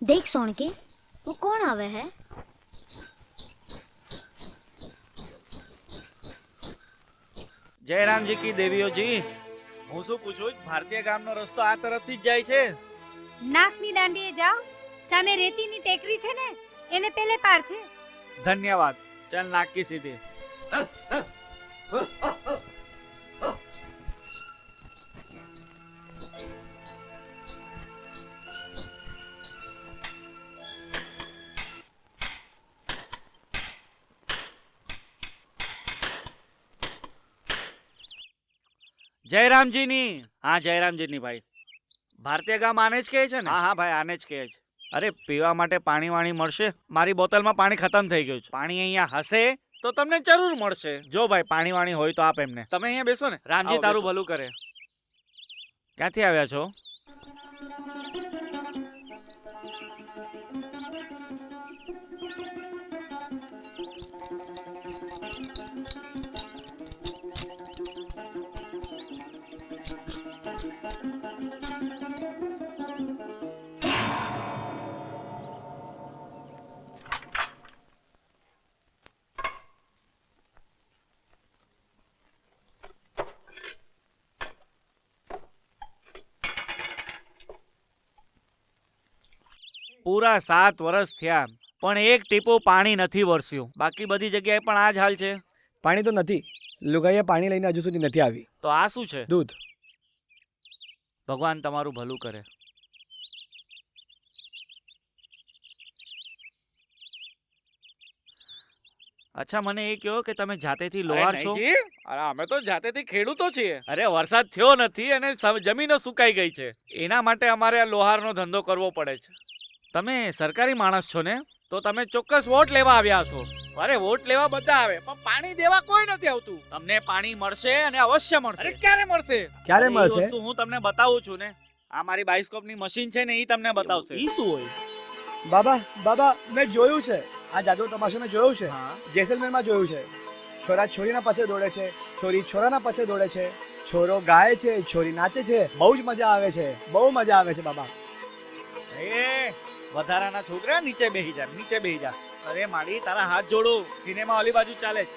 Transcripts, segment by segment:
देख सोनकी, वो कौन आवे है? જયરામજી કી દેવીઓજી, હું શું પૂછું, ભારતીય ગામનો રસ્તો આ તરફથી જ જાય છે? નાકની દાંડીએ જાઓ, સામે રેતીની ટેકરી છે ને, એને પેલે પાર છે. ધન્યવાદ. ચાલ નાકી સીધી. જયરામજીની, હા જયરામજીની ભાઈ, ભારતીય ગામ આને જ કહે છે ને? હા હા ભાઈ, આને જ કહે છે. અરે પીવા માટે પાણી વાણી મળશે? મારી બોટલમાં પાણી ખતમ થઈ ગયું છે. પાણી અહીંયા હશે તો તમને જરૂર મળશે. જો ભાઈ પાણી વાણી હોય તો આપ એમને. તમે અહીંયા બેસો ને. રામજી તારું ભલું કરે. ક્યાંથી આવ્યા છો? પૂરા 7 વર્ષ થયા પણ એક ટીપું પાણી નથી વરસ્યું. બાકી બધી જગ્યાએ પણ આ જ હાલ છે. પાણી તો નથી. લુગાઈએ પાણી લઈને હજુ સુધી નથી આવી. તો આ શું છે? દૂધ. ભગવાન તમારું ભલું કરે. અચ્છા મને એ કહો કે તમે જાતેથી લોહાર છો? અરે અમે તો જાતેથી ખેડૂતો છીએ. અરે વરસાદ થયો નથી અને જમીનો સુકાઈ ગઈ છે, એના માટે અમારે આ લોહારનો ધંધો કરવો પડે છે. તમે સરકારી માણસ છો ને, તો તમે ચોક્કસ વોટ લેવા આવ્યા છો. અરે વોટ લેવા બધા આવે પણ પાણી દેવા કોઈ નથી આવતું. તમને પાણી મળશે અને અવશ્ય મળશે. અરે ક્યારે મળશે? ક્યારે મળશે? એ વસ્તુ હું તમને બતાવું છું ને. આ મારી બાયોસ્કોપની મશીન છે ને, એ તમને બતાવશે. ઈ શું હોય? બાબા બાબા, મેં જોયું છે આ જાદુ તમાશો. મેં જોયું છે, હા. જેસલમેરમાં જોયું છે. છોરા છોરીના પાછળ દોડે છે, છોરી છોરાના પાછળ દોડે છે, છોરો ગાય છે, છોરી નાચે છે. બહુ જ મજા આવે છે, બહુ મજા આવે છે બાબા. એ વધારાના છોકરા નીચે બેહી જા, નીચે બેહી જા. અરે માડી તારા હાથ જોડું, સિનેમા ઓલી બાજુ ચાલે છે.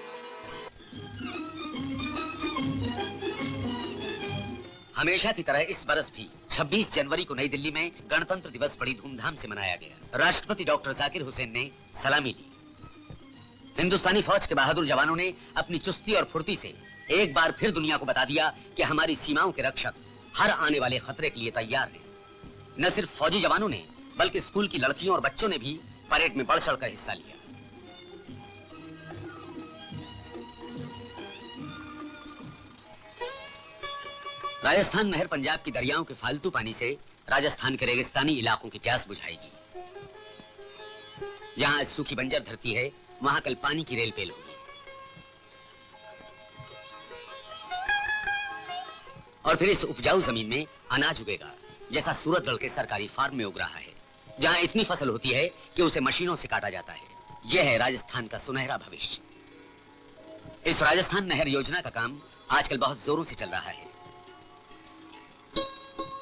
हमेशा की तरह इस बरस भी 26 जनवरी को नई दिल्ली में गणतंत्र दिवस बड़ी धूमधाम से मनाया गया. राष्ट्रपति डॉक्टर जाकिर हुसैन ने सलामी ली. हिंदुस्तानी फौज के बहादुर जवानों ने अपनी चुस्ती और फुर्ती से एक बार फिर दुनिया को बता दिया कि हमारी सीमाओं के रक्षक हर आने वाले खतरे के लिए तैयार हैं. न सिर्फ फौजी जवानों ने बल्कि स्कूल की लड़कियों और बच्चों ने भी परेड में बढ़ चढ़कर हिस्सा लिया. राजस्थान नहर पंजाब की दरियाओं के फालतू पानी से राजस्थान के रेगिस्तानी इलाकों की प्यास बुझाएगी. जहां आज सूखी बंजर धरती है, वहां कल पानी की रेल पेल होगी. और फिर इस उपजाऊ जमीन में अनाज उगेगा, जैसा सूरतगढ़ के सरकारी फार्म में उग रहा है, जहां इतनी फसल होती है कि उसे मशीनों से काटा जाता है. यह है राजस्थान का सुनहरा भविष्य. इस राजस्थान नहर योजना का काम आजकल बहुत जोरों से चल रहा है.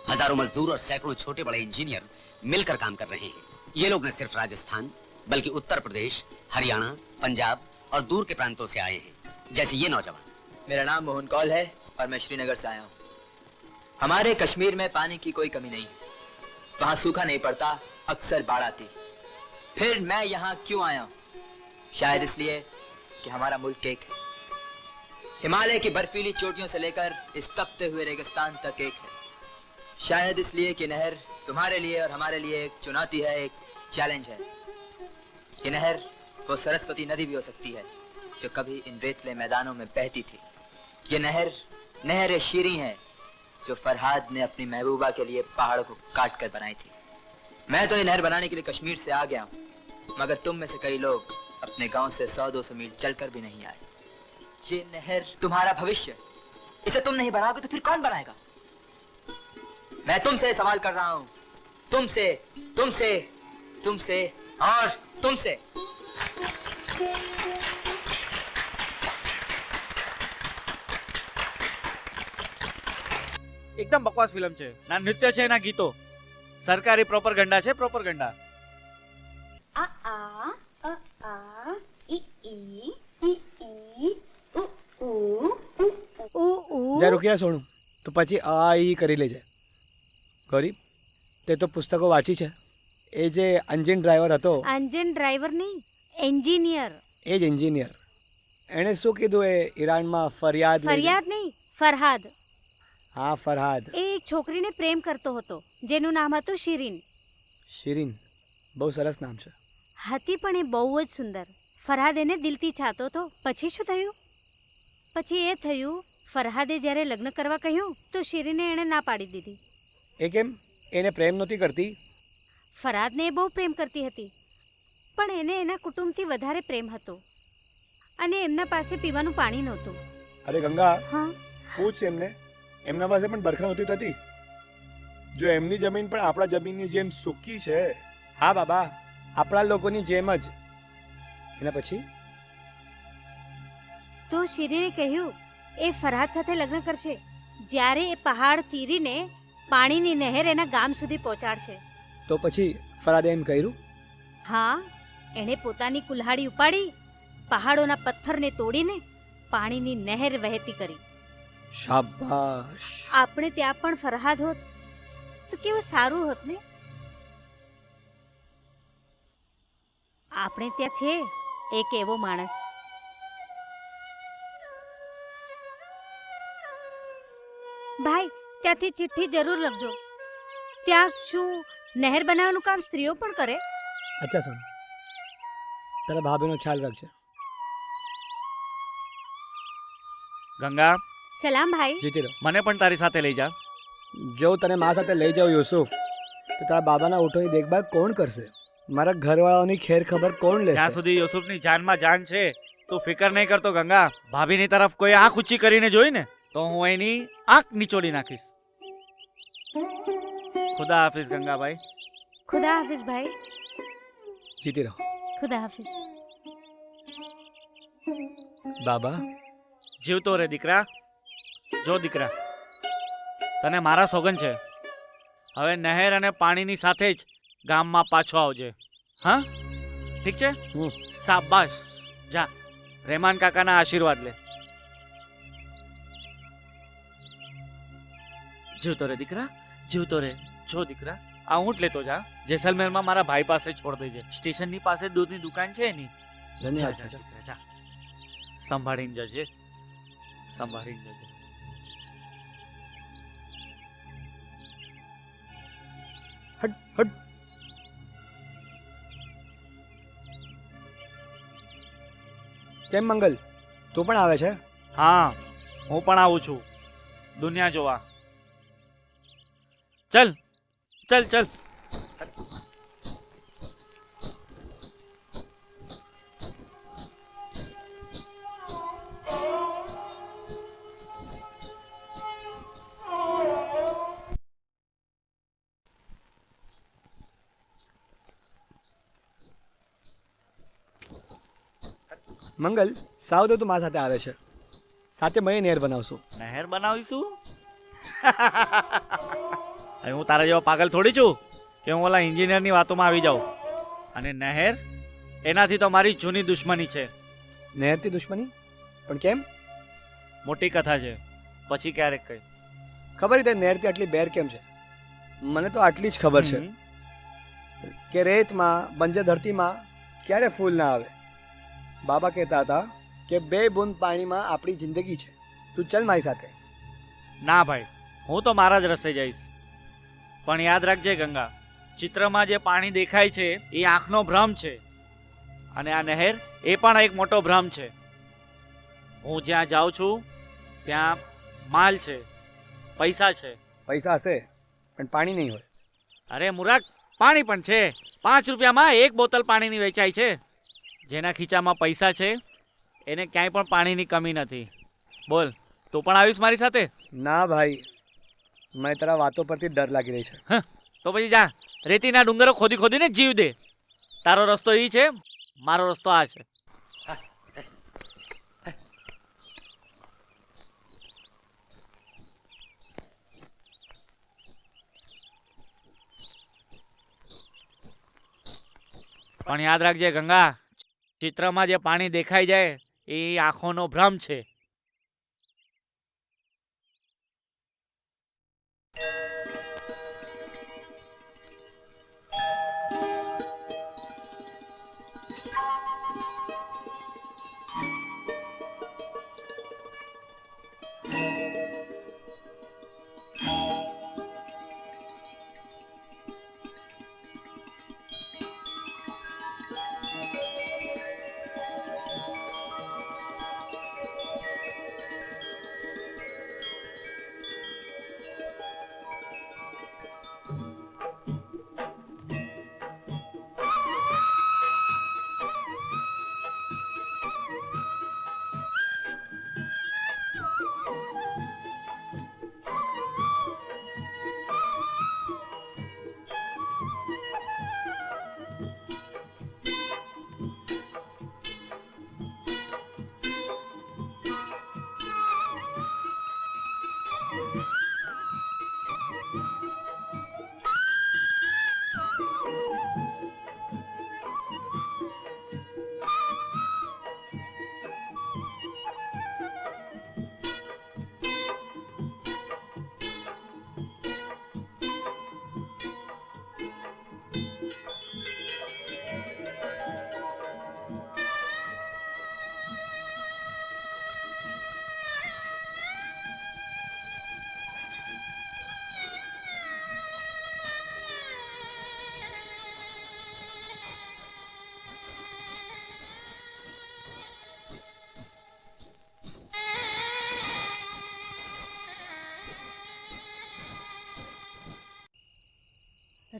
हजारों मजदूर और सैकड़ों छोटे बड़े इंजीनियर मिलकर काम कर रहे हैं. ये लोग न सिर्फ राजस्थान बल्कि उत्तर प्रदेश, हरियाणा, पंजाब और दूर के प्रांतों से आए हैं, जैसे ये नौजवान. मेरा नाम मोहन कौल है और मैं श्रीनगर से आया हूँ. हमारे कश्मीर में पानी की कोई कमी नहीं, वहाँ सूखा नहीं पड़ता, अक्सर बाढ़ आती. फिर मैं यहाँ क्यों आया हूँ? शायद इसलिए कि हमारा मुल्क एक है. हिमालय की बर्फीली चोटियों से लेकर इस तपते हुए रेगिस्तान तक एक है. शायद इसलिए कि नहर तुम्हारे लिए और हमारे लिए एक चुनौती है, एक चैलेंज है. ये नहर वो सरस्वती नदी भी हो सकती है जो कभी इन रेतले मैदानों में बहती थी. ये नहर शीरी है जो फरहाद ने अपनी महबूबा के लिए पहाड़ को काट कर बनाई थी. मैं तो ये नहर बनाने के लिए कश्मीर से आ गया हूँ, मगर तुम में से कई लोग अपने गांव से 100-200 मील चलकर भी नहीं आए. ये नहर तुम्हारा भविष्य, इसे तुम नहीं बनाओगे तो फिर कौन बनाएगा? मैं तुमसे सवाल कर रहा हूँ, तुमसे, तुमसे, तुमसे और तुमसे. એકદમ બકવાસ ફિલ્મ છે. ના નૃત્ય છે ના ગીતો. સરકારી પ્રોપરગંડા છે, પ્રોપરગંડા. જ્યાં રૂકિયા સોનું તો પછી આ ઈ કરી લેજે. ગૌરી, તે તો પુસ્તકો વાંચી છે. એ જે એન્જિન ડ્રાઈવર હતો, એન્જિન ડ્રાઈવર નહીં, એન્જિનિયર. એ જ એન્જિનિયર, એણે શું કીધું એ ઈરાનમાં ફરિયાદ લઈને? ફરિયાદ નહીં, ફરહાદ. હા, ફરહાદ. એ એક છોકરીને પ્રેમ કરતો હતો જેનું નામ હતું શિરીન. શિરીન, બહુ સરસ નામ છે. હતી પણ એ બહુ જ સુંદર. ફરહાદ એને દિલથી ચાહતો હતો. પછી શું થયું? પછી એ થયું, ફરહાદે જ્યારે લગ્ન કરવા કહ્યું તો શિરીને એણે ના પાડી દીધી. એ કેમ? એને પ્રેમ નહોતી કરતી? ફરહાદને એ બહુ પ્રેમ કરતી હતી, પણ એને એના કુટુંબથી વધારે પ્રેમ હતો અને એમના પાસે પીવાનું પાણી નહોતું. અરે ગંગા, હા, પૂછ એમને. એમના પાસે પણ બરખા નહોતી થતી. જો એમની જમીન પણ આપણા જમીનની જેમ સૂકી છે. હા બાબા, આપણા લોકોની જેમ જ. એના પછી તો શિરીને કહ્યું એ ફરહાદ સાથે લગ્ન કરશે જ્યારે એ પહાડ ચીરીને પાણીની નહેર એના ગામ સુધી પહોંચાડશે. તો પછી ફરાદે એમ કર્યું? હા, એણે પોતાની કુલ્હાડી ઉપાડી પહાડોના પથ્થરને તોડીને પાણીની નહેર વહેતી કરી. શાબાશ. આપણે ત્યાં પણ ફરહાદ હોત તો કેવું સારું હોત ને. આપણે ત્યાં છે એક એવો માણસ. ભાઈ, ત્યાંથી ચિઠ્ઠી જરૂર લખજો. ત્યાં શું નહેર બનાવવાનું કામ સ્ત્રીઓ પણ કરે? અચ્છા સોનું, તારા ભાભીનો ખ્યાલ રાખજે. ગંગા, સલામ ભાઈ. જીતી રહો. મને પણ તારી સાથે લઈ જા. જો તને મા સાથે લઈ જાઉં યુસુફ, તો તારા બાબાના ઊંટોની દેખભાળ કોણ કરશે? મારા ઘરવાળાઓની ખેર ખબર કોણ લેશે? જ્યાં સુધી યુસુફની જાનમાં જાન છે તું ફિકર નહીં કરતો ગંગા. ભાભીની તરફ કોઈ આંખ ઊંચી કરીને જોઈ ને તો હું એની આંખ નીચોડી નાખીશ. ખુદા હાફિઝ ગંગાભાઈ. ખુદા હાફિઝ ભાઈ. જીતી રહો. ખુદા હાફિઝ. બાબા, જીવતો રે દીકરા. જો દીકરા, તને મારા સોગન છે, હવે નહેર અને પાણીની સાથે જ ગામમાં પાછો આવજે. હા, ઠીક છે? શાબાશ. જા, રહેમાન કાકાના આશીર્વાદ લે. જીવતો રે દીકરા, જીવતો રે. જો દીકરા, આ ઊંટ લેતો જા. જેસલમેરમાં મારા ભાઈ પાસે છોડ દેજે. સ્ટેશનની પાસે દૂધની દુકાન છે એની. ધન્યવાદ. જા, જા, જા, જા. સંભાળીને જજે, સંભાળીને જજે. હટ હટ. કેમ મંગલ, તું પણ આવે છે? હા, હું પણ આવું છું દુનિયા જોવા. ચલ ચલ ચલ. મંગલ, સાવ તો તું મારા સાથે આવે છે. સાથે મળીને નહેર બનાવશું. નહેર બનાવીશું? હવે હું તારા જેવો પાગલ થોડી છું કે હું ઓલા એન્જિનિયરની વાતોમાં આવી જાઉં. અને નહેર, એનાથી તો મારી જૂની દુશ્મની છે. નહેરથી દુશ્મની? પણ કેમ? મોટી કથા છે, પછી ક્યારેક કઈ. ખબર છે નહેરથી આટલી બેર કેમ છે? મને તો આટલી જ ખબર છે કે રેતમાં, બંજર ધરતીમાં ક્યારે ફૂલ ના આવે. બાબા કહેતા હતા કે 2 બૂંદ પાણીમાં આપણી જિંદગી છે. તું ચાલ મારી સાથે. ના ભાઈ, હું તો મારા જ રસ્તે જઈશ. પણ યાદ રાખજે ગંગા, ચિત્રમાં જે પાણી દેખાય છે એ આંખનો ભ્રમ છે, અને આ નહેર એ પણ એક મોટો ભ્રમ છે. હું જ્યાં જાઉં છું ત્યાં માલ છે, પૈસા છે. પૈસા હશે પણ પાણી નહીં હોય. અરે મૂર્ખ, પાણી પણ છે. 5 રૂપિયામાં 1 બોતલ પાણીની વેચાય છે. જેના ખીચામાં પૈસા છે એને ક્યાંય પણ પાણીની કમી નથી. બોલ, તું પણ આવીશ મારી સાથે? ના ભાઈ, મને તારા વાતો પરથી ડર લાગી રહી છે. તો પછી જા, રેતીના ડુંગરો ખોદી ખોદીને જીવ દે. તારો રસ્તો એ છે, મારો રસ્તો આ છે. પણ યાદ રાખજે ગંગા, ચિત્રમાં જે પાણી દેખાઈ જાય એ આંખોનો ભ્રમ છે.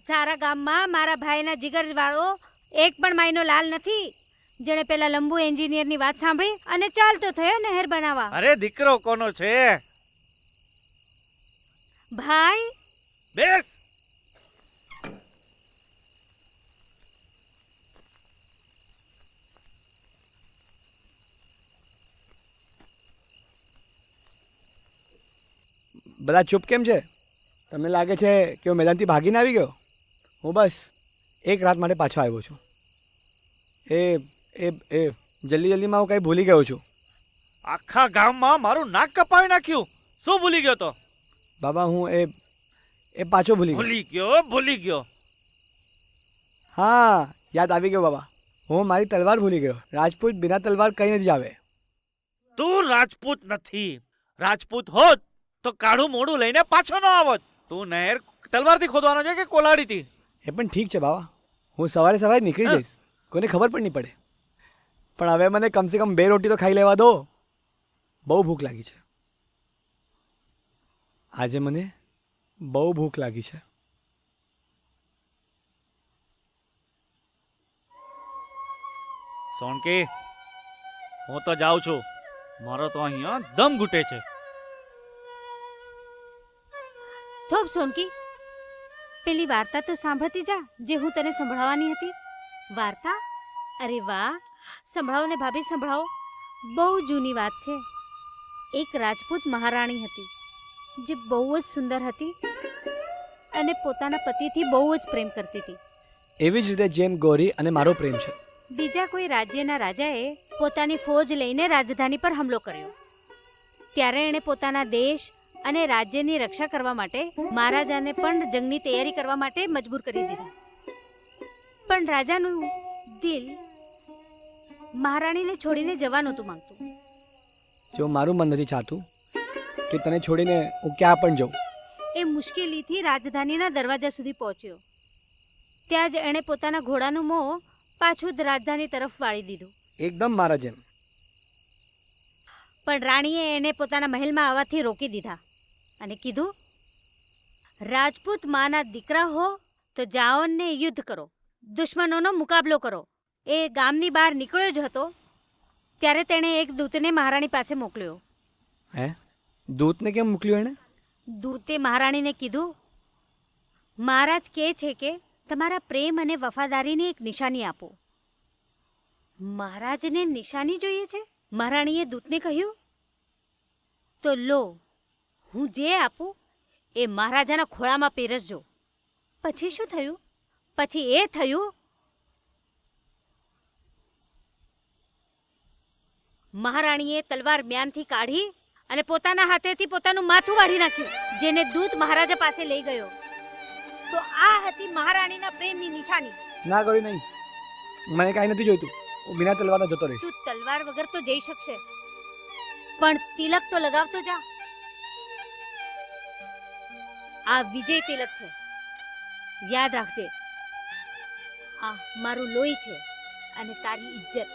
સારા ગામમાં મારા ભાઈના જીગરવાળો એક પણ માયનો લાલ નથી જેણે પેલા લંબુ એન્જિનિયરની વાત સાંભળી અને ચાલતો થયો નહેર બનાવવા. અરે દીકરો કોનો છે? ભાઈ બેસ. બધા ચૂપ કેમ છે? તમને લાગે છે કે હું મેદાનથી ભાગીને આવી ગયો? હું બસ એક રાત માટે પાછો આવ્યો છું. એ એ એ જલ્દીમાં હું કંઈ ભૂલી ગયો છું. આખા ગામમાં મારું નાક કપાવી નાખ્યું. શું ભૂલી ગયો તો? બાબા હું એ પાછો ભૂલી ગયો. ભૂલી ગયો. હા, યાદ આવી ગયો બાબા. હું મારી તલવાર ભૂલી ગયો. રાજપૂત બિના તલવાર કંઈ નથી આવે. તું રાજપૂત નથી. રાજપૂત હોત તો કાળું મોઢું લઈને પાછો ન આવત. તું નહેર તલવારથી ખોદવાનો છે કે કોલાડીથી? એ પણ ઠીક છે બાબા, હું સવારે નીકળી જઈશ, કોઈને ખબર પણ નહીં પડે. પણ હવે મને કમસે કમ 2 રોટી તો ખાઈ લેવા દો. બહુ ભૂખ લાગી છે આજે, મને બહુ ભૂખ લાગી છે. સોનકી, હું તો જાઉં છું. મારો તો અહીંયા દમ ઘૂટે છે. થોપ સોનકી, પેલી વાર્તા તો સાંભળતી જા જે હું તને સંભળાવવાની હતી. વાર્તા? અરે વાહ, સંભળાવો ને ભાભી, સંભળાવો. બહુ જૂની વાત છે. એક રાજપૂત મહારાણી હતી જે બહુ જ સુંદર હતી અને પોતાના પતિથી બહુ જ પ્રેમ કરતી હતી. એવી જ રીતે જેમ ગૌરી અને મારો પ્રેમ છે. બીજા કોઈ રાજ્યના રાજાએ પોતાની ફોજ લઈને રાજધાની પર હુમલો કર્યો. ત્યારે એણે પોતાના દેશ અને રાજ્યની રક્ષા કરવા માટે મહારાજાને પણ જંગની તૈયારી કરવા માટે મજબૂર કરી દીધા. પણ રાજાનું દિલ મહારાણીને છોડીને જવા નહોતું માંગતું. જો મારું મન નથી ચાહતું કે તને છોડીને હું ક્યાં પણ જાઉં. એ મુશ્કેલીથી રાજધાનીના દરવાજા સુધી પહોંચ્યો. ત્યાં જ એણે પોતાના ઘોડાનું મોં પાછું જ રાજધાની તરફ વાળી દીધું. એકદમ મારા જેમ. પણ રાણીએ એને પોતાના મહેલમાં આવવાથી રોકી દીધા અને કીધું, રાજપૂત માના દીકરા હો તો જાઓ ને યુદ્ધ કરો, દુશ્મનોનો મુકાબલો કરો. એ ગામની બહાર નીકળ્યો જ હતો ત્યારે તેણે એક દૂતને મહારાણી પાસે મોકલ્યો. હે? દૂતને કેમ મોકલ્યો એણે? દૂતે મહારાણીને કીધું, મહારાજ કહે છે કે તમારા પ્રેમ અને વફાદારીની એક નિશાની આપો. મહારાજને નિશાની જોઈએ છે? મહારાણીએ દૂતને કહ્યું, તો લો, હું જે આપું એ મહારાજાના ખોળામાં પહેરસજો. પછી શું થયું? પછી એ થયું, મહારાણીએ તલવાર મ્યાનથી કાઢી અને પોતાના હાથેથી પોતાનું માથું વાઢી નાખ્યું, જેને દૂત મહારાજા પાસે લઈ ગયો. તો આ હતી મહારાણીના પ્રેમની નિશાની. ના ગૌરી, નહીં, મને કાંઈ નથી જોઈતું. હું બિના તલવારના જતો રહીશ. તું તલવાર વગર તો જઈ શકશે, પણ તિલક તો લગાવતો જા. આ વિજય તિલક છે, યાદ રાખજે. આ મારું લોહી છે અને તારી ઇજ્જત.